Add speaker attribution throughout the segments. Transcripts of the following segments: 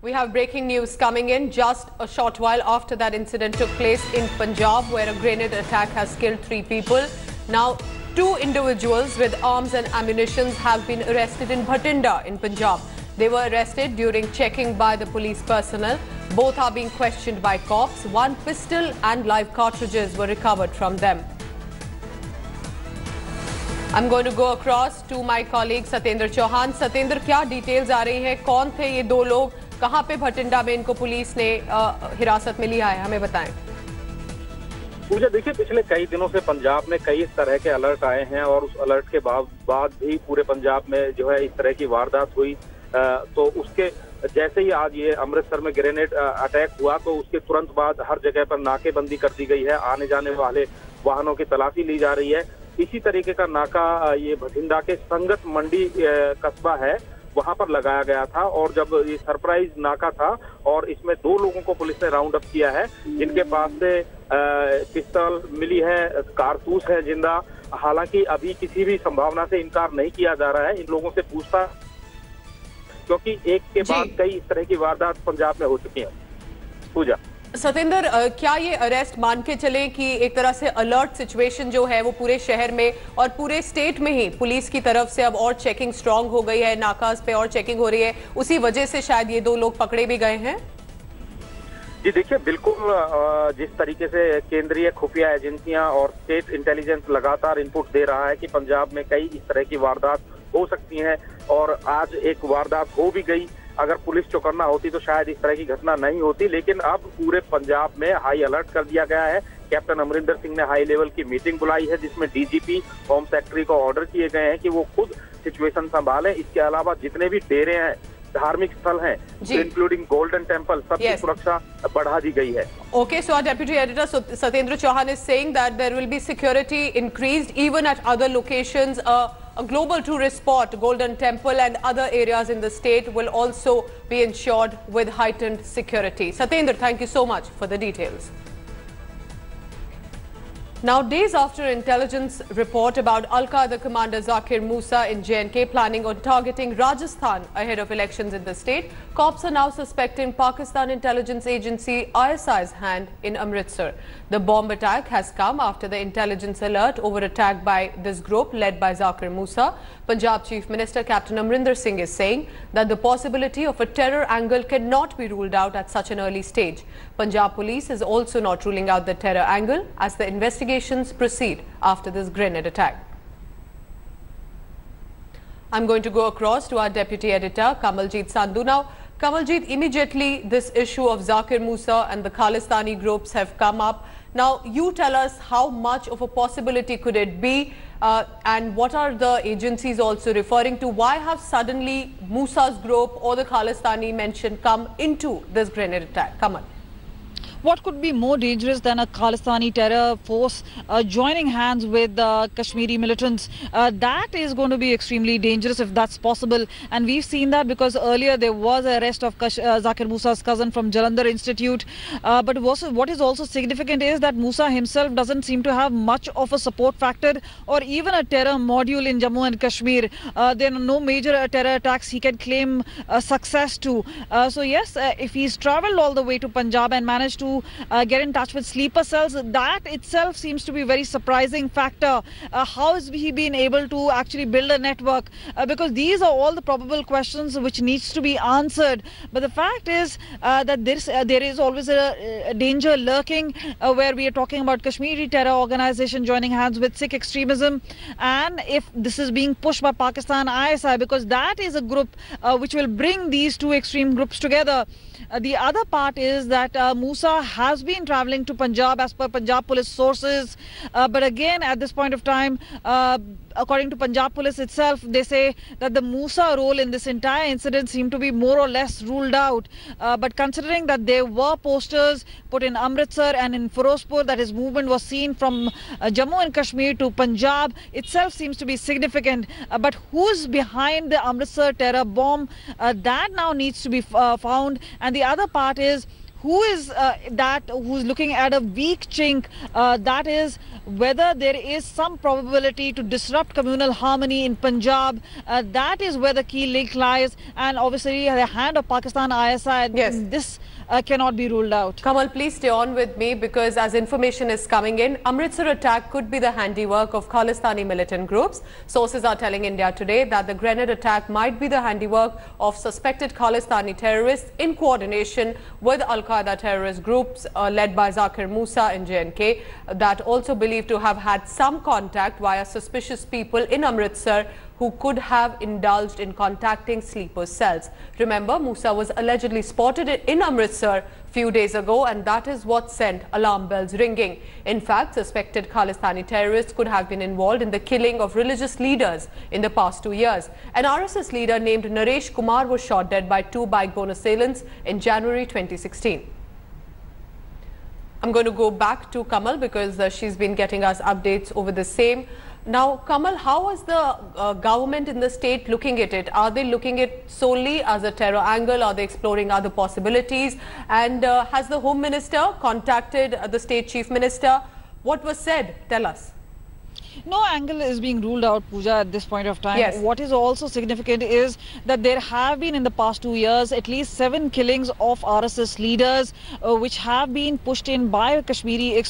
Speaker 1: We have breaking news coming in just a short while after that incident took place in Punjab, where a grenade attack has killed 3 people. Now, 2 individuals with arms and ammunition have been arrested in Bathinda in Punjab. They were arrested during checking by the police personnel. Both are being questioned by cops. 1 pistol and live cartridges were recovered from them. I'm going to go across to my colleague Satyendra Chauhan. Satyendra, क्या details आ रही हैं? कौन थे ये 2 लोग? कहाँ पे भटिंडा में इनको पुलिस ने हिरासत में लिया है? हमें बताएं।
Speaker 2: पूजा, देखिए, पिछले कई दिनों से पंजाब में कई इस तरह के अलर्ट आए हैं और उस अलर्ट के बाद भी पूरे पंजाब में जो है इस तरह की वारदात हुई। तो उसके जैसे ही आज ये अमृतसर में ग्रेनेड अटैक हुआ तो उसके तुरंत बाद हर जगह पर नाकेबंदी कर दी गई है। आने जाने वाले वाहनों की तलाशी ली जा रही है। इसी तरीके का नाका ये भटिंडा के संगत मंडी कस्बा है, वहां पर लगाया गया था। और जब ये सरप्राइज नाका था और इसमें 2 लोगों को पुलिस ने राउंड अप किया है, जिनके पास से पिस्तौल मिली है, कारतूस है जिंदा। हालांकि अभी किसी भी संभावना से इनकार नहीं किया जा रहा है। इन लोगों से पूछता, क्योंकि एक के बाद कई इस तरह की वारदात पंजाब में हो चुकी है। पूजा,
Speaker 1: सतेंद्र, क्या ये अरेस्ट मान के चले कि एक तरह से अलर्ट सिचुएशन जो है वो पूरे शहर में और पूरे स्टेट में ही पुलिस की तरफ से अब और चेकिंग स्ट्रांग हो गई है, नाकास पे और चेकिंग हो रही है, उसी वजह से शायद ये 2 लोग पकड़े भी गए हैं?
Speaker 2: जी देखिए, बिल्कुल जिस तरीके से केंद्रीय खुफिया एजेंसियां और स्टेट इंटेलिजेंस लगातार इनपुट दे रहा है कि पंजाब में कई इस तरह की वारदात हो सकती हैं और आज एक वारदात हो भी गई। अगर पुलिस चौकन्ना होती तो शायद इस तरह की घटना नहीं होती, लेकिन अब पूरे पंजाब में हाई अलर्ट कर दिया गया है। कैप्टन अमरिंदर सिंह ने हाई लेवल की मीटिंग बुलाई है, जिसमें डीजीपी, होम सेक्रेटरी को ऑर्डर किए गए हैं कि वो खुद सिचुएशन संभालें। इसके अलावा जितने भी डेरे हैं, धार्मिक स्थल हैं, इंक्लूडिंग गोल्डन टेम्पल, सबकी सुरक्षा बढ़ा दी गई है।
Speaker 1: Okay, so our deputy editor Satyendra Chauhan is saying that there will be security increased even at other locations. A global tourist spot, Golden Temple, and other areas in the state will also be ensured with heightened security. Satyendra, thank you so much for the details. Now, days after intelligence report about Al-Qaeda commander Zakir Musa in J&K planning on targeting Rajasthan ahead of elections in the state, cops are now suspecting Pakistan intelligence agency ISI's hand in Amritsar. The bomb attack has come after the intelligence alert over attack by this group led by Zakir Musa. Punjab Chief Minister Captain Amritsar Singh is saying that the possibility of a terror angle cannot be ruled out at such an early stage. Punjab Police is also not ruling out the terror angle as the investigations proceed after this grenade attack. I'm going to go across to our deputy editor Kamaljeet Sandhu now. Kamaljeet, immediately this issue of Zakir Musa and the Khalistani groups have come up. Now, you tell us how much of a possibility could it be and what are the agencies also referring to? Why have suddenly Musa's group or the Khalistani mention come into this grenade attack? Come on.
Speaker 3: What could be more dangerous than a Khalistani terror force joining hands with Kashmiri militants? That is going to be extremely dangerous if that's possible. And we've seen that because earlier there was an arrest of Zakir Musa's cousin from Jalandhar Institute. But what is also significant is that Musa himself doesn't seem to have much of a support factor or even a terror module in Jammu and Kashmir. There are no major terror attacks he can claim success to. So yes, if he's traveled all the way to Punjab and managed to get in touch with sleeper cells, that itself seems to be a very surprising factor. How has he been able to actually build a network? Because these are all the probable questions which needs to be answered. But the fact is that there is always a danger lurking where we are talking about Kashmiri terror organization joining hands with Sikh extremism, and if this is being pushed by Pakistan ISI, because that is a group which will bring these 2 extreme groups together. The other part is that Musa has been traveling to Punjab as per Punjab Police sources. But again, at this point of time, according to Punjab Police itself, they say that the Musa role in this entire incident seemed to be more or less ruled out. But considering that there were posters put in Amritsar and in Firozpur that his movement was seen from Jammu and Kashmir to Punjab, itself seems to be significant. But who's behind the Amritsar terror bomb? That now needs to be found. And the other part is, who is who's looking at a weak chink, that is whether there is some probability to disrupt communal harmony in Punjab. That is where the key link lies, and obviously the hand of Pakistan ISI.
Speaker 1: Yes.
Speaker 3: This cannot be ruled out.
Speaker 1: Kamal, please stay on with me, because as information is coming in, Amritsar attack could be the handiwork of Khalistani militant groups. Sources are telling India Today that the grenade attack might be the handiwork of suspected Khalistani terrorists in coordination with Al-Qaeda terrorist groups led by Zakir Musa in J&K, that also believed to have had some contact via suspicious people in Amritsar who could have indulged in contacting sleeper cells. Remember, Musa was allegedly spotted in Amritsar few days ago, and that is what sent alarm bells ringing. In fact, suspected Khalistani terrorists could have been involved in the killing of religious leaders in the past 2 years. An RSS leader named Naresh Kumar was shot dead by 2 bike-borne assailants in January 2016. I'm going to go back to Kamal, because she's been getting us updates over the same. Now, Kamal, how is the government in the state looking at it? Are they looking at it solely as a terror angle? Are they exploring other possibilities? And has the Home Minister contacted the State Chief Minister? What was said? Tell us.
Speaker 3: No angle is being ruled out, Pooja, at this point of time.
Speaker 1: Yes.
Speaker 3: What is also significant is that there have been in the past 2 years at least 7 killings of RSS leaders, which have been pushed in by Kashmiri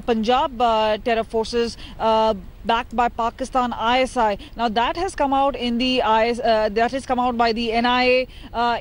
Speaker 3: Punjab terror forces, backed by Pakistan ISI. Now that has come out in the that has come out by the NIA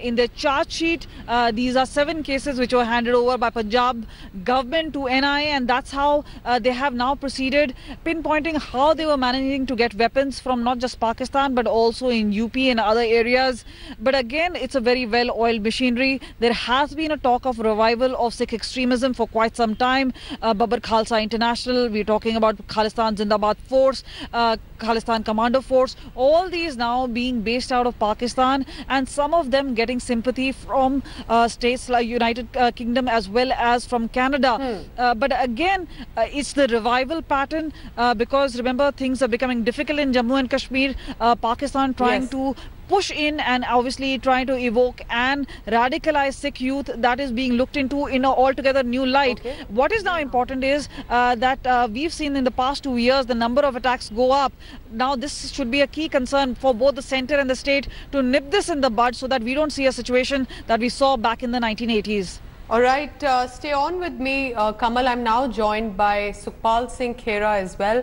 Speaker 3: in the charge sheet. These are 7 cases which were handed over by Punjab government to NIA, and that's how they have now proceeded, pinpointing how they were managing to get weapons from not just Pakistan but also in UP and other areas. But again, it's a very well-oiled machinery. There has been a talk of revival of Sikh extremism for quite some time. Babar Khalsa International, we're talking about Khalistan Zindabad Force, Khalistan Commando Force, all these now being based out of Pakistan, and some of them getting sympathy from states like United Kingdom as well as from Canada. But again, it's the revival pattern, because remember, things are becoming difficult in Jammu and Kashmir. Pakistan trying to push in and obviously trying to evoke and radicalize Sikh youth, that is being looked into in an altogether new light. What is now important is that we've seen in the past 2 years the number of attacks go up. Now this should be a key concern for both the centre and the state to nip this in the bud, so that we don't see a situation that we saw back in the 1980s.
Speaker 1: All right, stay on with me, Kamal. I'm now joined by Sukhpal Singh Khera as well.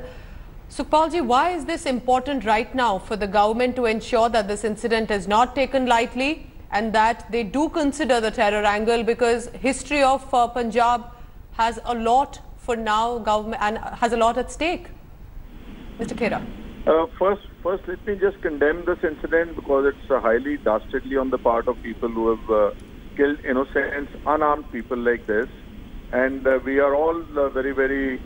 Speaker 1: Sukhpalji, why is this important right now for the government to ensure that this incident is not taken lightly and that they do consider the terror angle, because history of Punjab has a lot for now, government, and has a lot at stake? Mr. Khera.
Speaker 2: First, let me just condemn this incident, because it's highly dastardly on the part of people who have killed innocent, unarmed people like this. And we are all very, very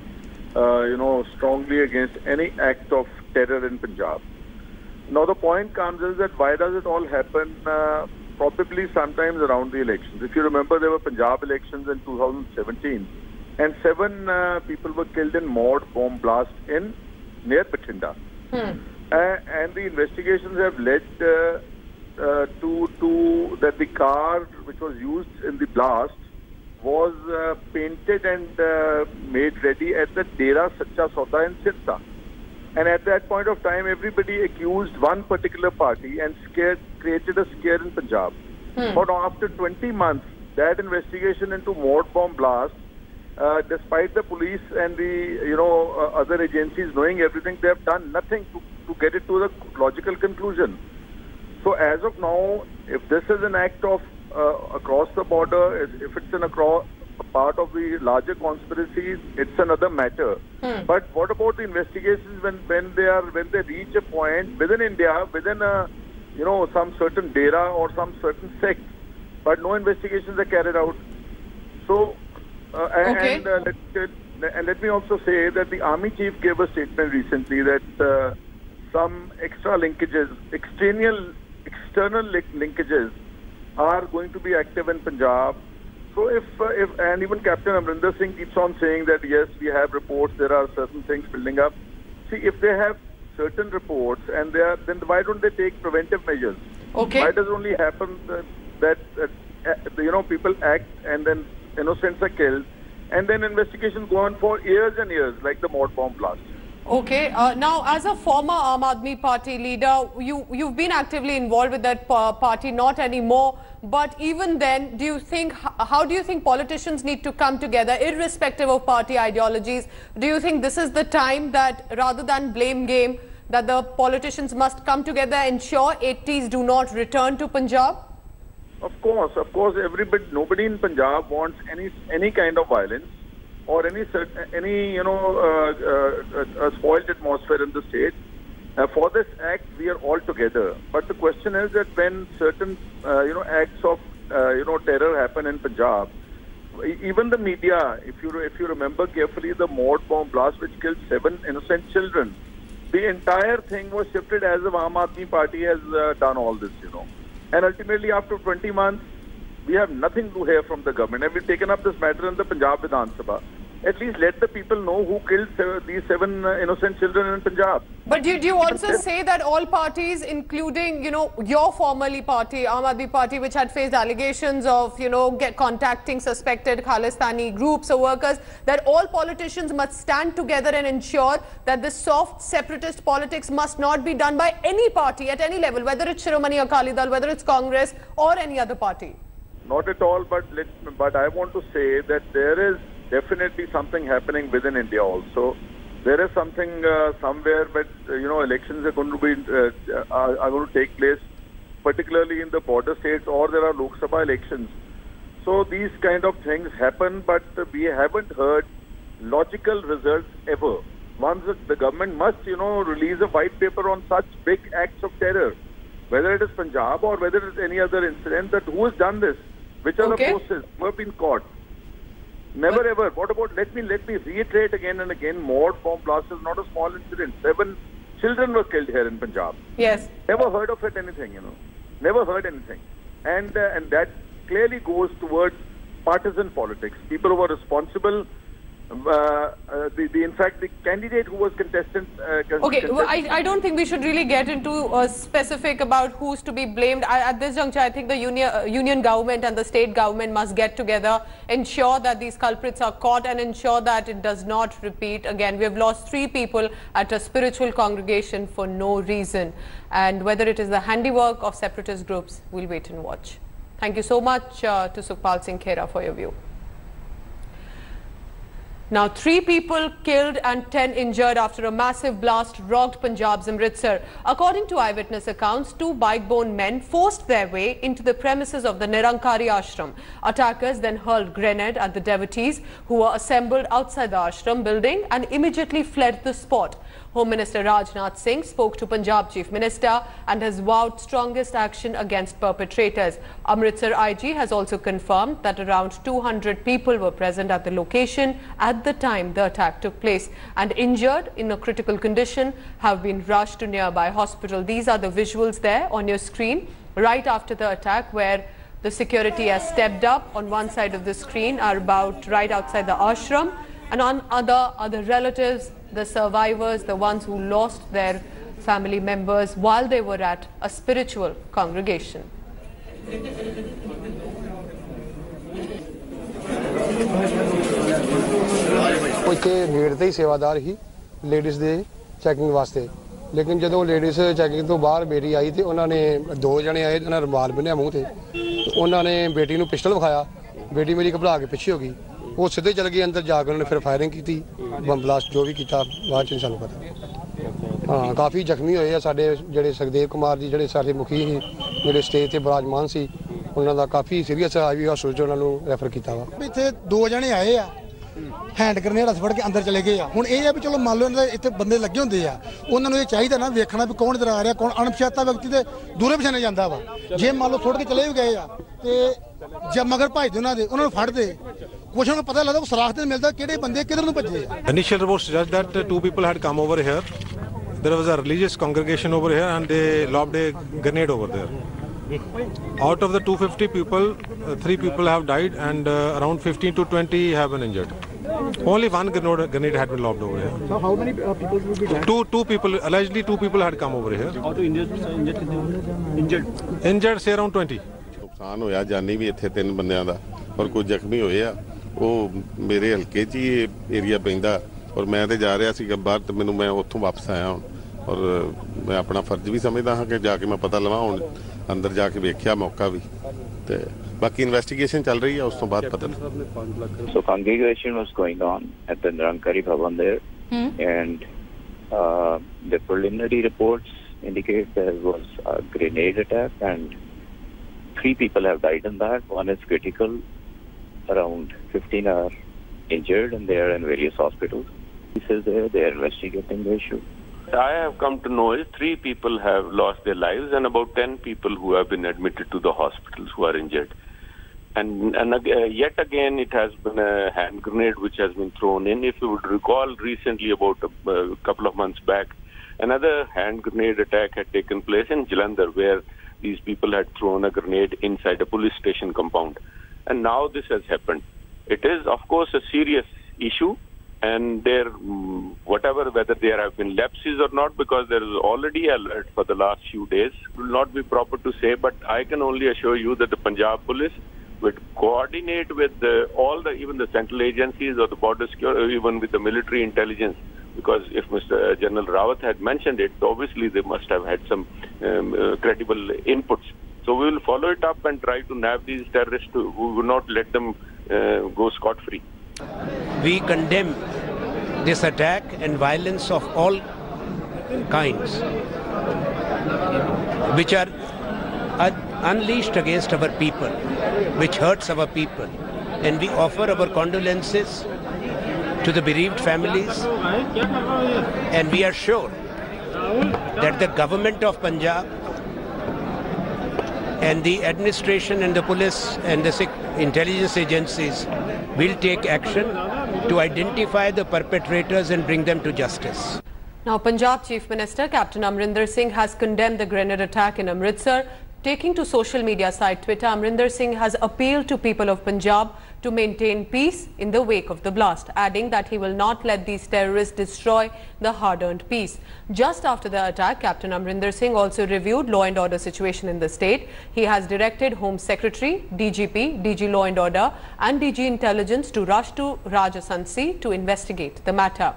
Speaker 2: strongly against any act of terror in Punjab. Now the point comes is that why does it all happen probably sometimes around the elections? If you remember, there were Punjab elections in 2017, and 7 people were killed in mod bomb blast near Bathinda. And the investigations have led to that the car which was used in the blast was painted and made ready at the Dera Sacha Sauda in Sirsa. And at that point of time, everybody accused one particular party and created a scare in Punjab. But after 20 months, that investigation into mod bomb blast, despite the police and the other agencies knowing everything, they have done nothing to get it to the logical conclusion. So as of now, if this is an act of across the border, if it's a part of the larger conspiracies, it's another matter. But what about the investigations when they reach a point within India, within some certain dera or some certain sect, but no investigations are carried out? So and let me also say that the army chief gave a statement recently that some extra linkages, external linkages are going to be active in Punjab. So and even Captain Amrinder Singh keeps on saying that yes, we have reports, there are certain things building up. See, if they have certain reports and then why don't they take preventive measures? Why does it only happen that
Speaker 4: people act and then innocents are killed, and then investigations go on for years and years, like the mort bomb blast.
Speaker 1: Okay. Now, as a former Aam Aadmi Party leader, you've been actively involved with that party, not anymore. But even then, do you think, how do you think politicians need to come together, irrespective of party ideologies? Do you think this is the time that, rather than blame game, that the politicians must come together and ensure 80s do not return to Punjab?
Speaker 4: Of course, nobody in Punjab wants any kind of violence or any spoiled atmosphere in the state. For this act, we are all together. But the question is that when certain acts of terror happen in Punjab, even the media, if you remember carefully, the mort bomb blast which killed 7 innocent children, the entire thing was shifted as if Aam Aadmi Party has done all this, And ultimately, after 20 months, we have nothing to hear from the government. And we've taken up this matter in the Punjab Vidhan Sabha. At least let the people know who killed these 7 innocent children in Punjab.
Speaker 1: But do you also say that all parties, including, your formerly party, Aam Aadmi Party, which had faced allegations of, contacting suspected Khalistani groups or workers, that all politicians must stand together and ensure that this soft separatist politics must not be done by any party at any level, whether it's Shiromani Akali Dal, whether it's Congress or any other party?
Speaker 4: Not at all, but I want to say that there is definitely something happening within India also. There is something somewhere, but elections are going to be are going to take place, particularly in the border states, or there are Lok Sabha elections. So these kind of things happen, but we haven't heard logical results ever. Once the government must, release a white paper on such big acts of terror, whether it is Punjab or whether it is any other incident, that who has done this, which are the forces who have been caught. Never ever. What about, let me reiterate again and again, mort bomb blast is not a small incident. 7 children were killed here in Punjab.
Speaker 1: Yes.
Speaker 4: Never heard of it anything, Never heard anything. And that clearly goes towards partisan politics. People who are responsible, in fact, the candidate who was contestant...
Speaker 1: well, I don't think we should really get into specific about who's to be blamed. At this juncture, I think the union government and the state government must get together, ensure that these culprits are caught and ensure that it does not repeat again. We have lost 3 people at a spiritual congregation for no reason. And whether it is the handiwork of separatist groups, we'll wait and watch. Thank you so much to Sukhpal Singh Khera for your view. Now, 3 people killed and 10 injured after a massive blast rocked Punjab's Amritsar. According to eyewitness accounts, 2 bike-borne men forced their way into the premises of the Nirankari ashram. Attackers then hurled grenade at the devotees who were assembled outside the ashram building and immediately fled the spot. Home Minister Rajasansi spoke to Punjab Chief Minister and has vowed strongest action against perpetrators. Amritsar IG has also confirmed that around 200 people were present at the location at the time the attack took place, and injured in a critical condition have been rushed to nearby hospital. These are the visuals there on your screen right after the attack, where the security has stepped up. On one side of the screen are about right outside the ashram, and on other relatives, the survivors, the ones who lost their family members while they were at a spiritual congregation.
Speaker 5: ਇੱਥੇ gate ਤੇ ਹੀ ਸੇਵਾਦਾਰ ਹੀ ladies ਦੇ checking ਵਾਸਤੇ, ਲੇਕਿਨ ਜਦੋਂ ladies checking ਤੋਂ ਬਾਹਰ ਬੇਟੀ ਆਈ ਤੇ ਉਹਨਾਂ ਨੇ 2 ਜਣੇ ਆਏ, ਉਹਨਾਂ ਰੁਮਾਲ ਬੰਨਿਆ ਮੂੰਹ ਤੇ, ਉਹਨਾਂ ਨੇ ਬੇਟੀ ਨੂੰ ਪਿਸਟਲ ਵਿਖਾਇਆ। ਬੇਟੀ ਮੇਰੀ ਘਬਰਾ ਕੇ ਪਿੱਛੇ ਹੋ ਗਈ, ਉਹ ਸਿੱਧੇ ਚਲ ਗਏ ਅੰਦਰ, ਜਾ ਕੇ ਉਹਨਾਂ ਨੇ ਫਿਰ ਫਾਇਰਿੰਗ ਕੀਤੀ, ਬੰਬ ਬਲਾਸਟ ਜੋ ਵੀ ਕੀਤਾ ਬਾਅਦ ਚ ਸਾਨੂੰ ਪਤਾ। ਹਾਂ, ਕਾਫੀ ਜ਼ਖਮੀ ਹੋਏ ਆ ਸਾਡੇ ਜਿਹੜੇ ਸੁਖਦੇਵ ਕੁਮਾਰ ਜੀ, ਜਿਹੜੇ ਸਾਡੇ ਮੁਖੀ ਸੀ, ਜਿਹੜੇ ਸਟੇਜ ਤੇ ਬਰਾਜਮਾਨ ਸੀ, ਉਹਨਾਂ ਦਾ ਕਾਫੀ ਸੀਰੀਅਸ ਆਈ ਹਸਪਤਾਲ ਚ ਉਹਨਾਂ ਨੂੰ ਰੈਫਰ ਕੀਤਾ ਵਾ।
Speaker 6: ਇੱਥੇ 2 ਜਣੇ ਆਏ ਆ, हैंड ग्रेनेड हथ फड़ के अंदर चले गए आ। हुण ये है भी चलो मान लो इतने बंदे लगे होंगे आ, उन्होंने ये चाहिए ना वेखना भी कौन इधर आ रहा, कौन अणपछाता व्यक्ति तो दूरे पछाने जाता वा। जे मान लो छोड़ के चले भी गए आ तो जब मगर भजते उन्होंने फड़ते, कुछ उन्हें पता लगता, सराख तो मिलता कि बंदे किधर नूं भजे।
Speaker 7: Initial reports suggest that 2 people had come over here. There was a religious congregation over here and they lobbed a grenade over there. Out of the 250 people, 3 people have died and around 15 to 20 have been injured. Only 1 grenade had been lobbed over here.
Speaker 8: So how many people will be dead?
Speaker 7: Two people, allegedly 2 people had come over here.
Speaker 8: How to injured?
Speaker 7: Injured say around 20.
Speaker 9: नुकसान होया जानी भी इत्थे 3 बंदियां दा और कुछ जख्मी होए आ वो मेरे हल्के च ही एरिया पैंदा और मैं तो जा रहा सीगा बाहर तो मैनू मैं उत्थों वापस आया हूँ और मैं अपना फर्ज भी समझदा हाँ कि जाके मैं पता लवां हुण अंदर जाके वेख्या मौका भी ते बाकी इन्वेस्टिगेशन चल रही है उस तो बाद पता
Speaker 10: So congregation was going on at the Nirankari Bhawan there and the preliminary reports indicate there was a grenade attack and 3 people have died in that. One is critical, around 15 are injured and they are in various hospitals. They are investigating the issue.
Speaker 11: I have come to know is 3 people have lost their lives and about 10 people who have been admitted to the hospitals who are injured. And yet again it has been a hand grenade which has been thrown in. If you would recall recently about a couple of months back, another hand grenade attack had taken place in Jalandhar where these people had thrown a grenade inside a police station compound. And now this has happened. It is of course a serious issue. And whether there have been lapses or not, because there is already alert for the last few days, it will not be proper to say, but I can only assure you that the Punjab Police would coordinate with even the central agencies or the border security, even with the military intelligence, because if Mr. General Rawat had mentioned it, obviously they must have had some credible inputs. So we will follow it up and try to nab these terrorists. We will not let them go scot-free.
Speaker 12: We condemn this attack and violence of all kinds which are unleashed against our people, which hurts our people, and we offer our condolences to the bereaved families, and we are sure that the government of Punjab and the administration and the police and the intelligence agencies will take action to identify the perpetrators and bring them to justice.
Speaker 1: Now, Punjab Chief Minister Captain Amrinder Singh has condemned the grenade attack in Amritsar. Taking to social media site Twitter, Amrinder Singh has appealed to people of Punjab to maintain peace in the wake of the blast, adding that he will not let these terrorists destroy the hard-earned peace. Just after the attack, Captain Amrinder Singh also reviewed law and order situation in the state. He has directed Home Secretary, DGP, DG Law and Order and DG Intelligence to rush to Rajasansi to investigate the matter.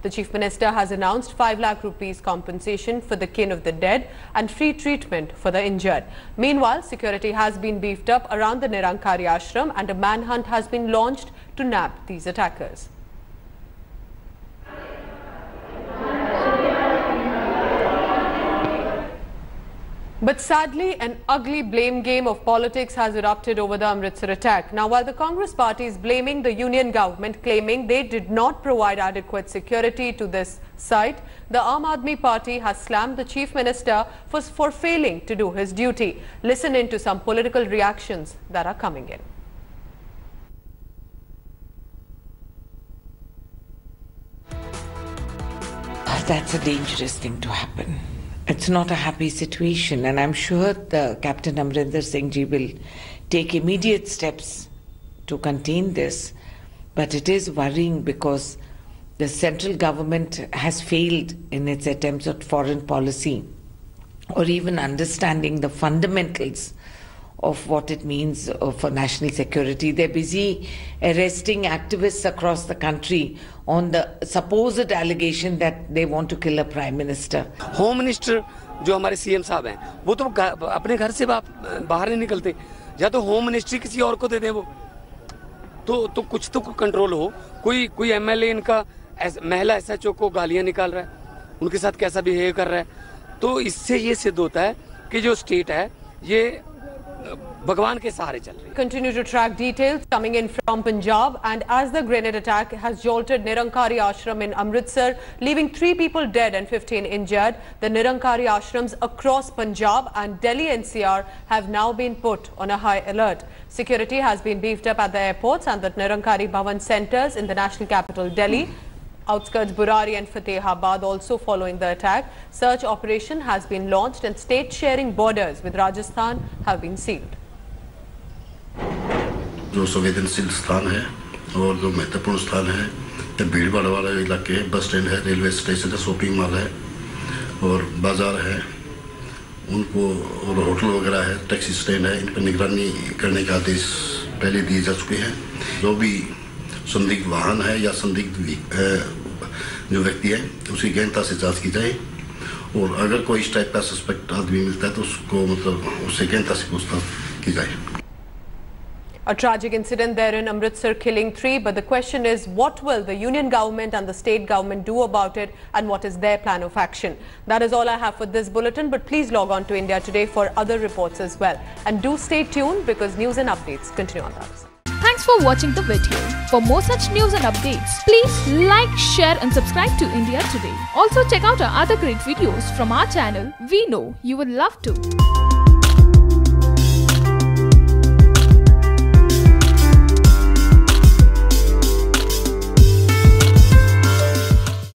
Speaker 1: The Chief Minister has announced 5 lakh rupees compensation for the kin of the dead and free treatment for the injured. Meanwhile, security has been beefed up around the Nirankari ashram and a manhunt has been launched to nab these attackers. But sadly, an ugly blame game of politics has erupted over the Amritsar attack. Now, while the Congress party is blaming the union government, claiming they did not provide adequate security to this site, the Aam Aadmi Party has slammed the Chief Minister for failing to do his duty. Listen in to some political reactions that are coming in.
Speaker 13: That's a dangerous thing to happen. It's not a happy situation, and I'm sure the Captain Amrinder Singh ji will take immediate steps to contain this. But it is worrying because the central government has failed in its attempts at foreign policy or even understanding the fundamentals of what it means for national security. They're busy arresting activists across the country on the supposed allegation that they want to kill a prime minister.
Speaker 14: Home minister जो हमारे CM साहब हैं वो तो अपने घर से बाहर नहीं निकलते, या तो होम मिनिस्ट्री किसी और को दे दें वो, तो कुछ तो कंट्रोल हो. कोई एमएलए इनका महिला एसएचओ को गालियां निकाल रहा है, उनके साथ कैसा बिहेव कर रहा है, तो इससे ये सिद्ध होता है कि जो स्टेट है ये भगवान के सहारे चल रही है.
Speaker 1: Continue to track details coming in from Punjab, and as the grenade attack has jolted Nirankari Ashram in Amritsar, leaving 3 people dead and 15 injured, the Nirankari Ashrams across Punjab and Delhi NCR have now been put on a high alert. Security has been beefed up at the airports and the Nirankari Bhawan centres in the national capital Delhi. Outskirts Burari and Fatehabad also following the attack. Search operation has been launched and state sharing borders with Rajasthan have been sealed.
Speaker 15: जो संवेदनशील स्थान है और जो महत्वपूर्ण स्थान है, तो भीड़ भाड़ वाला इलाके, बस स्टैंड है, रेलवे स्टेशन है, शॉपिंग मॉल है और बाजार है उनको और होटल वगैरह है, टैक्सी स्टैंड है, इन पर निगरानी करने के आदेश पहले दिए जा चुके हैं। जो भी संदिग्ध वाहन है या संदिग्ध जो व्यक्ति है उसकी गहनता से जांच की जाए और अगर कोई इस टाइप का सस्पेक्ट आदमी मिलता है तो उसको मतलब उससे गहनता से पूछताछ की जाए।
Speaker 1: A tragic incident there in Amritsar, killing 3, but the question is, what will the union government and the state government do about it, and what is their plan of action? That is all I have for this bulletin, but please log on to India Today for other reports as well. And do stay tuned because news and updates continue on the other side.
Speaker 16: Thanks for watching the video. For more such news and updates, please like, share and subscribe to India Today. Also check out our other great videos from our channel. We know you would love to.